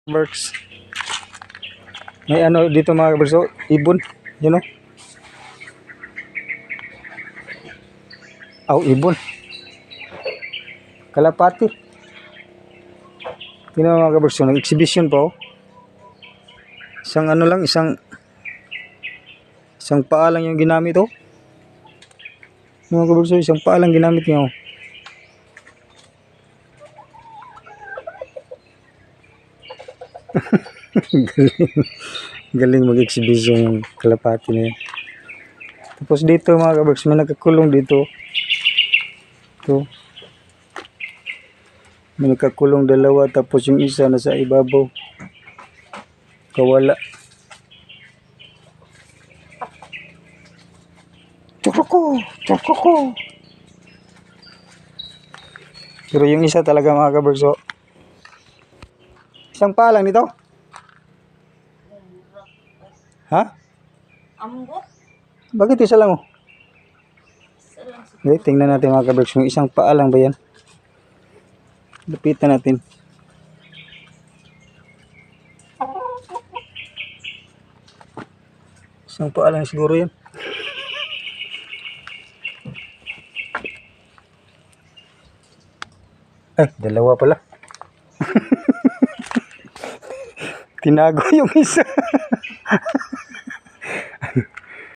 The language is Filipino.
Works. May ano dito mga kaberso, ibon, you know. Ibon. Kalapati. Tingnan mo mga kaberso, nag-exhibition pa oh. Isang ano lang, isang paa lang yung ginamit oh. Mga kaberso, isang paa lang ginamit niya oh. galing mag-exhibition yung kalapati na yun. Tapos dito mga kaberso, may nakakulong dito. Ito. May nakakulong dalawa, tapos yung isa nasa ibabaw. Kawala. Chokoko. Pero yung isa talaga mga kaberso, isang paa lang nito. Ha? Ambot. Bakit isa lang oh? Okay, tingnan natin mga kaberso, yung isang paa lang ba yan? Lapitan natin. Isang paa lang siguro yan. Dalawa pala. Tinago yung isa.